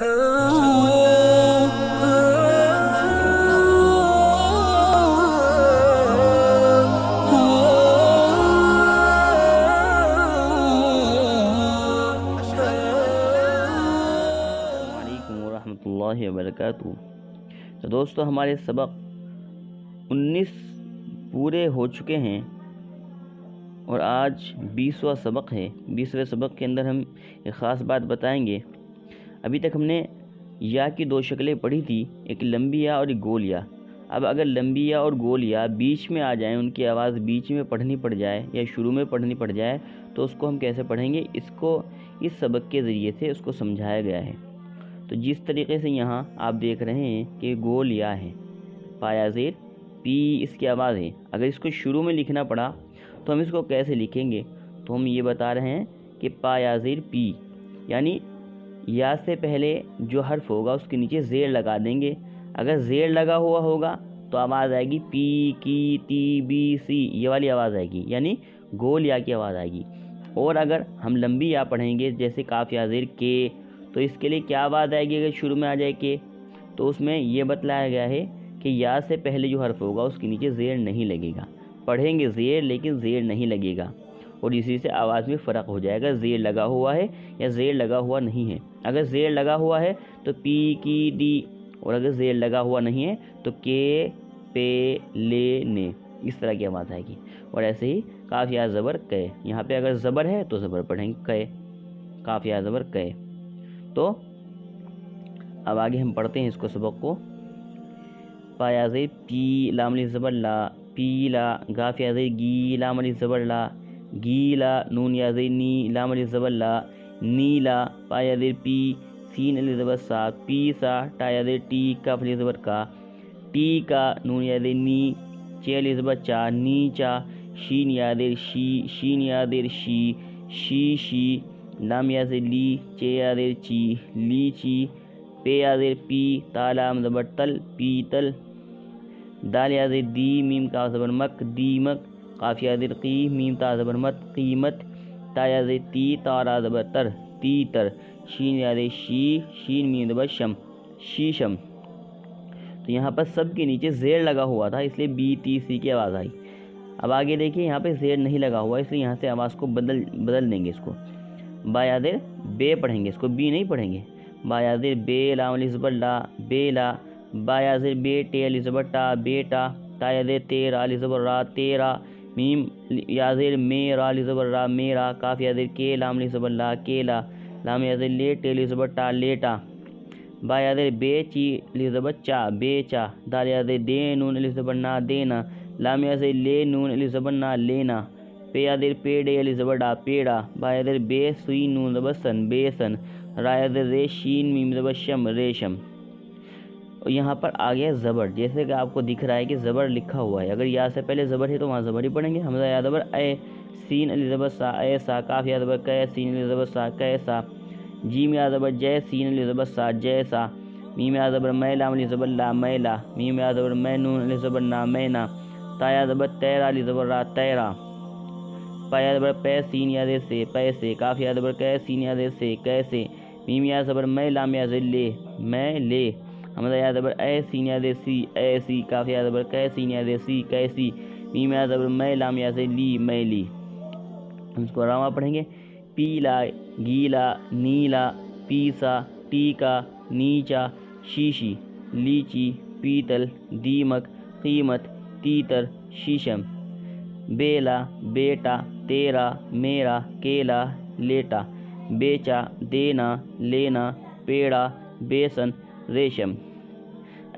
اللہ وبرکاتہ۔ تو دوستو، ہمارے سبق 19 پورے ہو چکے ہیں اور آج 20واں سبق ہے۔ 20ویں سبق کے اندر ہم ایک خاص بات بتائیں گے۔ ابھی تک ہم نے یا کی دو شکلیں پڑھی تھی، ایک لمبی یا اور ایک گول یا۔ اب اگر لمبی یا اور گول یا بیچ میں آ جائیں، ان کی آواز بیچ میں پڑھنی پڑ جائے یا شروع میں پڑھنی پڑ جائے تو اس کو ہم کیسے پڑھیں گے؟ اس کو اس سبق کے ذریعے سے اس کو سمجھایا گیا ہے۔ تو جس طریقے سے یہاں آپ دیکھ رہے ہیں کہ گول یا ہے، پایا زیر پی اس کی آواز ہے۔ اگر اس کو شروع میں لکھنا پڑا تو ہم اس کو کیسے لکھیں گے؟ تو ہم یہ بتا رہے ہیں کہ پایا زیر پی، یعنی یا سے پہلے جو حرف ہوگا اس کے نیچے زیر لگا دیں گے۔ اگر زیر لگا ہوا ہوگا تو آواز آئے گی پی کی ٹی بی سی، یہ والی آواز آئے گی، یعنی گول یا کی آواز آئے گی۔ اور اگر ہم لمبی یا پڑھیں گے جیسے کاف یا زیر کے، تو اس کے لیے کیا آواز آئے گی اگر شروع میں آ جائے کہ؟ تو اس میں یہ بتلایا گیا ہے کہ یا سے پہلے جو حرف ہوگا اس کے نیچے زیر نہیں لگے گا۔ پڑھیں گے زیر، لیکن زیر نہیں لگے گا، اور اسی سے آواز میں فرق ہو جائے گا، زیر لگا ہوا ہے یا زیر لگا ہوا نہیں ہے۔ اگر زیر لگا ہوا ہے تو پی کی ڈی، اور اگر زیر لگا ہوا نہیں ہے تو کے پے لے نے، اس طرح کی آواز آئے گی۔ اور ایسے ہی کاف یا زبر کئے، یہاں پہ اگر زبر ہے تو زبر پڑھیں گے کئے، کاف یا زبر کئے۔ تو اب آگے ہم پڑھتے ہیں اس کو سبق کو۔ پایا زیر پی لام الف زبر لا، پیلا، گاف یا زیر گی لام الف زبر لا، گیلا، نون یا زیر نی لام الف زبر لا، نیلا، پایا زیر پی سین الف زبر سا، پیسا، ٹا یا زیر ٹی کاف الف زبر کا، ٹیکا، نون یا زیر نی چے الف زبر چا، نیچا، شین یا زیر شی، شین یا زیر شی، شیشی، لام یا زیر لی چے یا زیر چی، لیچی، پے یا زیر پی تا لام زبر تل، پیتل، دال یا زیر دی میم کاف زبر مک، دیمک، قاف یا زیر قی میم تا زبر مت، قیمت، تا یا زیر تی تا را زبر تر، تیتر، شین یا زیر شی شین میم زبر شم، شیشم۔ تو یہاں پر سب کے نیچے زیر لگا ہوا تھا، اس لیے بی ٹی سی کی آواز آئی۔ اب آگے دیکھیں، یہاں پہ زیر نہیں لگا ہوا، اس لیے یہاں سے آواز کو بدل دیں گے۔ اس کو با یا زیر بے پڑھیں گے، اس کو بی نہیں پڑھیں گے۔ با یا زیر بے لام الف زبر لا، بیلا، با یا زیر بے ٹے الف زبر ٹا، بیٹا، تا یا زیر تے را الف زبر را، تیرا، میم یا زیر میں را الف زبر را، میرا، کاف یا زیر کے لام الف زبر لا، کیلا، لام یا زیر لے ٹے الف زبر ٹا، لیٹا، با یا زیر بے چی الف زبر چا، بیچا، دال یا زیر دے نون الف زبر نا، دینا، لام یا زیر لے نون الف زبر نا، لینا، پے یا زیر پے ڈے الف زبر ڈا، پیڑا، با یا زیر بے سوئی نون زبر سن، بیسن، را یا زیر رے شین میم زبر شم، ریشم۔ اور یہاں پر آ گیا زبر، جیسے کہ آپ کو دکھ رہا ہے کہ زبر لکھا ہوا ہے، اگر یا سے پہلے زبر ہے تو وہاں زبر ہی پڑھیں گے۔ حمزہ یا زبر اے، سین الف زبر سا، ایسا، کاف یا زبر کہ، سین الف زبر سا، کیسا، جیم یا زبر جے، سین الف زبر سا، جیسا، میم یا زبر میں لام الف زبر لا، میلا، میم یا زبر میں نون الف زبر نا، مینا، تا یا زبر تیرا الف زبر را، تیرا، پا یا زبر پے سین یا زیر سے، پیسے، کاف یا زبر کہ، سین یا زیر سے، کیسے، میم یا زبر میں لام یا زیر لے، میں لے، حمزہ یا زبر اے سین یا زیر سی، ایسی، کاف یا زبر کہ، سین یا زیر سی، کیسی، میم یا زبر میں لام یا زیر لی، میں لی۔ ہم اس کو راما پڑھیں گے۔ پیلا، گیلا، نیلا، پیسا، ٹیکا، نیچا، شیشی، لیچی، پیتل، دیمک، قیمت، تیتر، شیشم، بیلا، بیٹا، تیرا، میرا، کیلا، لیٹا، بیچا، دینا، لینا، پیڑا، بیسن، ریشم،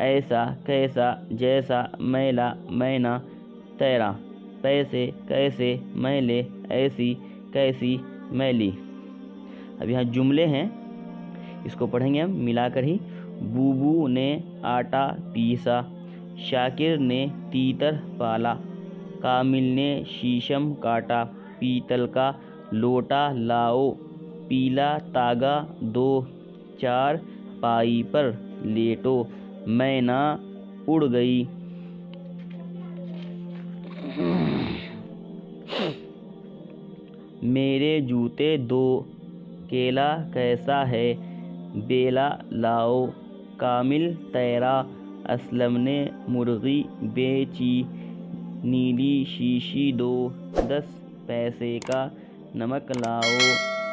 ایسا، کیسا، جیسا، میلا، مینا، تیرا، پیسے، کیسے، میلے، ایسی، کیسی، میلی۔ اب یہاں جملے ہیں، اس کو پڑھیں گے ہم ملا کر ہی۔ بوبو نے آٹا پیسا، شاکر نے تیتر پالا، کامل نے شیشم کاٹا، پیتل کا لوٹا لاؤ، پیلا تاگا دو، چار پائی پر لیٹو، مینا اڑ گئی۔ میرے جوتے دو، کیلا کیسا ہے، بیلا لاؤ، کامل تیرا، اسلم نے مرغی بیچی، نیلی شیشی دو، 10 پیسے کا نمک لاؤ،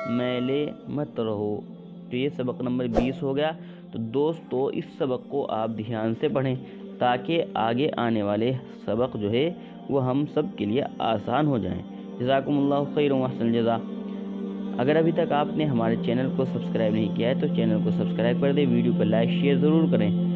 میلے مت رہو۔ تو یہ سبق نمبر 20 ہو گیا۔ تو دوستو اس سبق کو آپ دھیان سے پڑھیں تاکہ آگے آنے والے سبق جو ہے وہ ہم سب کے لیے آسان ہو جائیں۔ جزاکم اللہ خیر و احسن الجزا۔ اگر ابھی تک آپ نے ہمارے چینل کو سبسکرائب نہیں کیا ہے تو چینل کو سبسکرائب کر دیں، ویڈیو کو لائک شیئر ضرور کریں۔